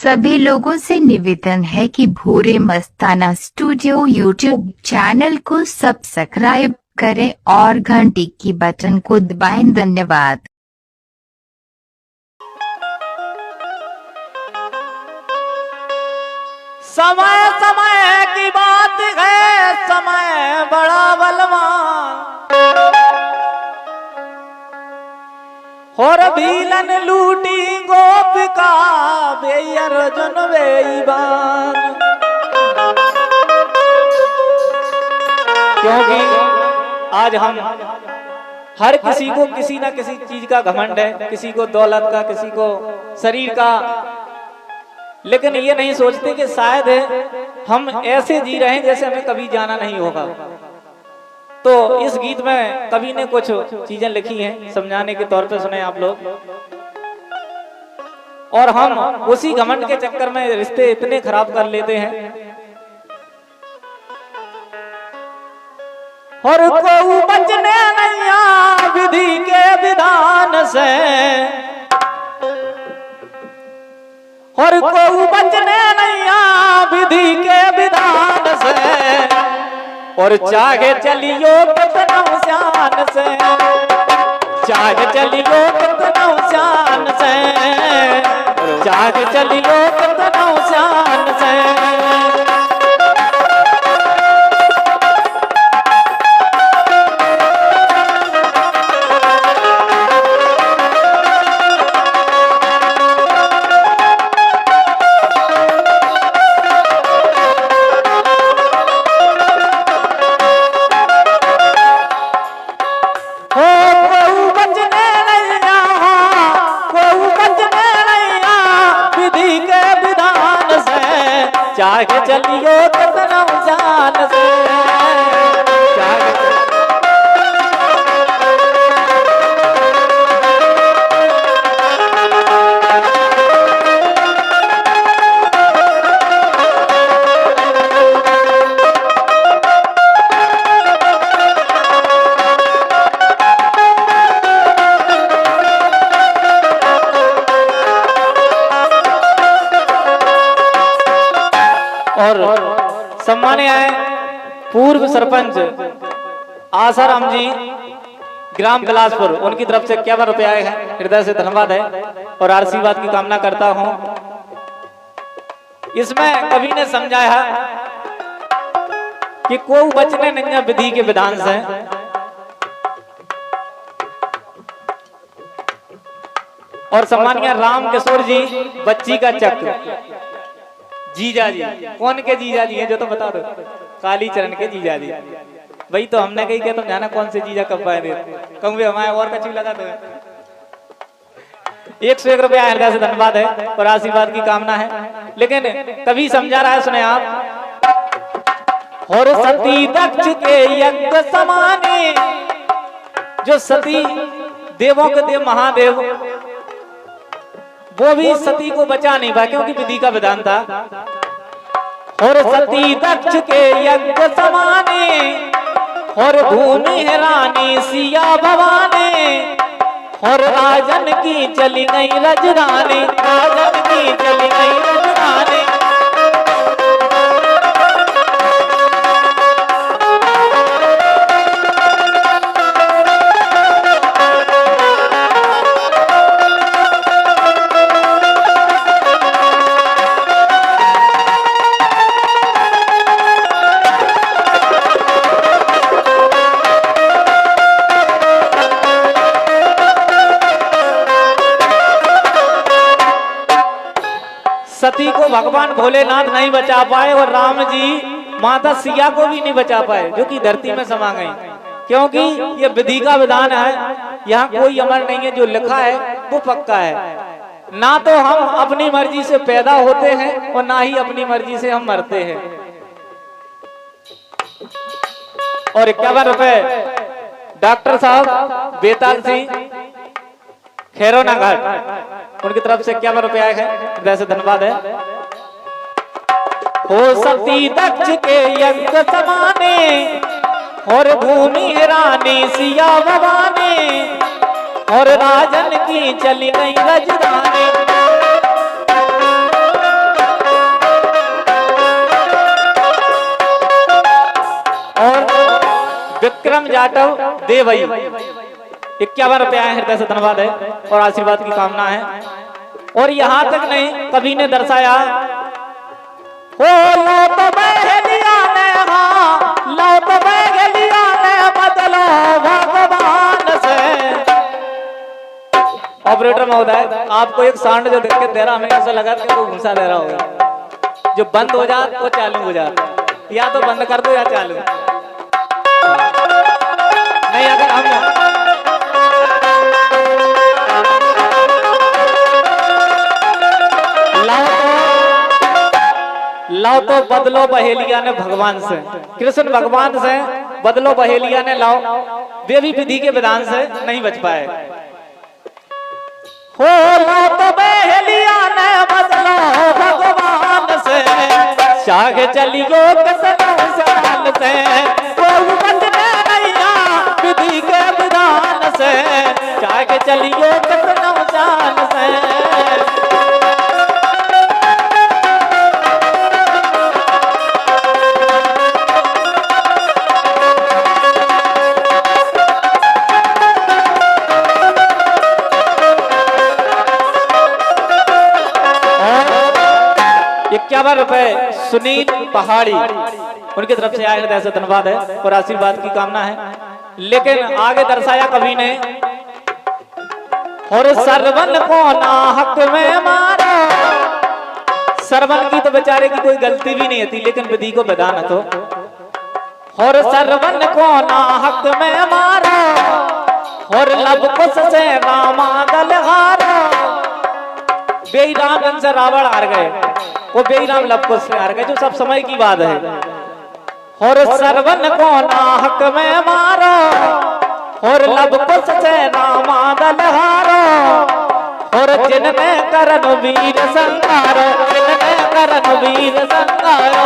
सभी लोगों से निवेदन है कि भूरे मस्ताना स्टूडियो यूट्यूब चैनल को सब्सक्राइब करें और घंटी की बटन को दबाएं। धन्यवाद। समय समय की बात है, समय बड़ा बलवान, और भीलन लूटी गोपिका बेअर्जुन बेईमान। क्योंकि आज हम हर किसी को किसी ना किसी चीज का घमंड है, किसी को दौलत का, किसी को शरीर का, लेकिन ये नहीं सोचते कि शायद हम ऐसे जी रहे हैं जैसे हमें कभी जाना नहीं होगा। तो इस गीत में कवि ने कुछ चीजें लिखी हैं, समझाने के तौर पे सुने आप लोग। और हम उसी घमंड के चक्कर में रिश्ते इतने खराब कर लेते हैं। और को बचने नहीं विधि के विधान से, और को बचने नहीं विधि के विधान से, और चाहे चलियो कितना शान से, चाहे चलियो कितना शान से, चाहे चलियो कितना शान से। चाहे चलियो कितना जान से, और सम्मानित आए पूर्व सरपंच आसाराम जी ग्राम बिलासपुर, उनकी तरफ से 51 रुपए आए हैं, हृदय से धन्यवाद है और आशीर्वाद की कामना करता हूं। इसमें कवि ने समझाया कि को बचने नहीं विधि के विधान से। और सम्मानित राम किशोर जी बच्ची का चक्र, जीजा जी, कौन के जीजा जी हैं जो तो बता दो? काली चरण के जीजा जी। वही तो हमने कही, तुम जाना कौन से जीजा कब पाए थे, कहूँ हमारे और कच्ची लगा दो। 101 रुपया हृदय से धन्यवाद है और आशीर्वाद की कामना है। लेकिन कभी समझा रहा है, सुने आप। और सती दक्ष के यज्ञ समाने, जो सती देवों के देव महादेव, वो भी सती को बचा नहीं पाया क्योंकि विधि का विधान था। और सती दक्ष के यज्ञ समाने, और भूमि है रानी सिया भवानी, और राजन की चली गई रजरानी, राजन की चली गई रजरानी। सती को भगवान भोलेनाथ नहीं बचा पाए और राम जी माता सिया को भी नहीं बचा पाए, जो कि धरती में समा गई। क्योंकि ये विधि का विधान है, यहाँ कोई अमर नहीं है, जो लिखा है वो पक्का है। ना तो हम अपनी मर्जी से पैदा होते हैं और ना ही अपनी मर्जी से हम मरते हैं। और 51 रुपए डॉक्टर साहब बेताल सिंह खैरोना घाट, उनकी तरफ से 51 रुपए आए हैं, हृदय से धन्यवाद है। हो सती दक्ष के यज्ञ समाने, और भूमि रानी सिया भवानी, और राजन की चली गई रजरानी। जाटव दे भाई 51 रुपया हृदय से धन्यवाद है और आशीर्वाद की कामना है। और यहाँ तक नहीं, कवि ने दर्शाया हो लो तो बहलिया ने, हाँ लो तो बहलिया ने बदलो भगवान से। ऑपरेटर महोदय, आपको एक सांड जो देख के दे रहा, हमें ऐसा लगा कि वो घुसा दे रहा होगा। जो बंद हो जाए वो चालू हो जाए, या तो बंद कर दो या चालू नहीं। अगर हम लाओ तो बदलो बहेलिया ने भगवान से, कृष्ण भगवान से बदलो बहेलिया ने लाओ, वे भी विधि के विधान से नहीं बच पाए। हो लाओ तो बहेलिया ने बदलो भगवान से, चाहे चलियो कसम साल से, कोई बचने नहीं विधि के विधान से, चाहे चलियो कसम साल से। ₹51 सुनील पहाड़ी, उनकी तरफ से आए हृदय से धन्यवाद है और आशीर्वाद की कामना है। लेकिन आगे दर्शाया कवि ने, और सरवन को ना हक में मारो। सरवन की तो बेचारे की कोई गलती भी नहीं थी, लेकिन विधि को विधान तो, और सरवन को ना हक में मारो, और लब कुश से रामा दल हारो। बेईराम से रावण हार गए, वो बेईराम लब कुश से हार गए, जो सब समय की बात है। और सरवन को ना हक में मारो, और लब कुश से रामा दल हारो। और जिनने करन वीर संगारो, जिनने करन वीर संगारो।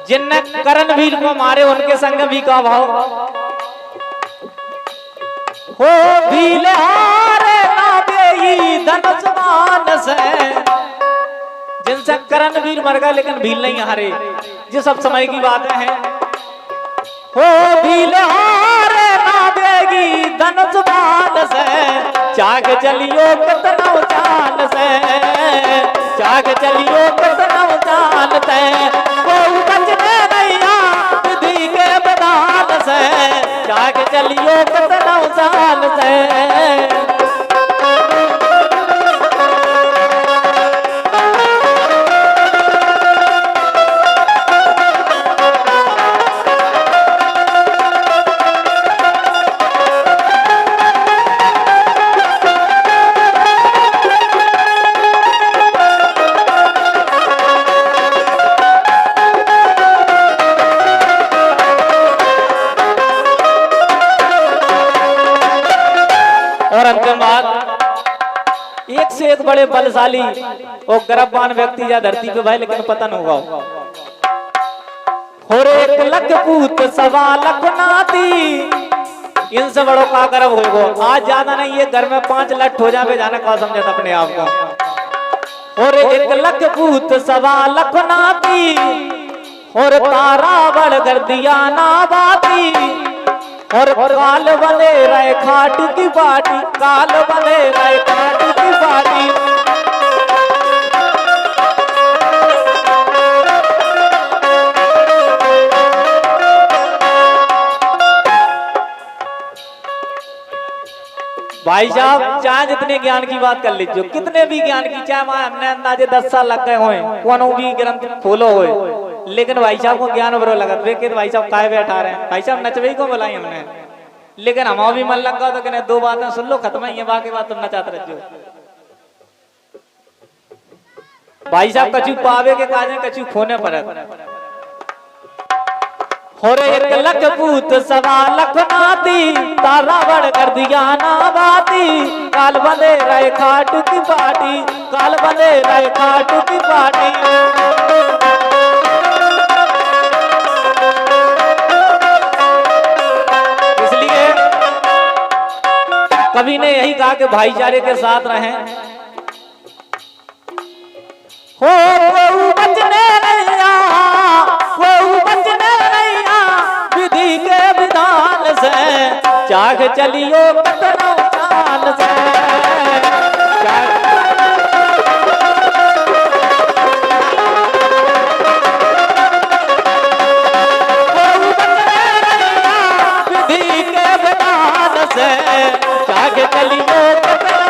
जिनने करणवीर को मारे उनके संग भी का भाव हो, भीले हारे ना देई धनुष मान से। जिनसे करणवीर मर गए लेकिन भील नहीं हारे, ये सब समय की बातें हैं। हो भीले हारे ना देगी धनुष मान से, चाक चलियो कितना चाल से, चाक चलियो कितना चाल से। कोई बचने नहीं विधि के विधान से, चाक चलियो कितना चाल से। और अंतिम बात, एक से एक बड़े बलशाली और गर्भवान व्यक्ति या धरती पे भाई, लेकिन पतन होगा। और 1 लाख पूत 1.25 लाख नाती, इनसे बड़ों का गर्भ होगा। आज ज्यादा नहीं, ये घर में 5 लठ हो जाए जाने का समझता अपने आप को। और 1 लाख पूत 1.25 लाख नाती, और तारा बड़ कर दिया ना बाती। और काल बने रहे खाट की बाटी, काल बने रहे खाट की बाटी। भाई साहब, चाहे जितने ज्ञान की बात कर लीजिए, कितने भी ज्ञान की, चाहे हमने अंदाजे 10 साल लग गए हुए, कोनो भी ग्रंथ खोलो हुए, लेकिन भाई साहब को ज्ञान बरो लगत वे के भाई साहब काय बैठा रहे हैं। भाई साहब नचवे को बुलाई हमने, लेकिन हम भी मन लगा तो कहने 2 बातें सुन लो, खत्म है ये, बाकी बात तुम नचाते रहो। भाई साहब कछु पावे के काजे कछु खोने पड़त। हो रे 1 लाख पूत 1.25 लाख नाती। बाती, तारा बड़ कर दिया ना बाती, काल बंदे रहे खाटू की पार्टी, काल बंदे रहे खाटू की पार्टी। इसलिए कवि ने यही कहा कि भाईचारे के साथ रहें। हो बचने विधि के विधान से, चाह चलियो कतनो चाल से। विधि के विधान से, चाह चलियो कतनो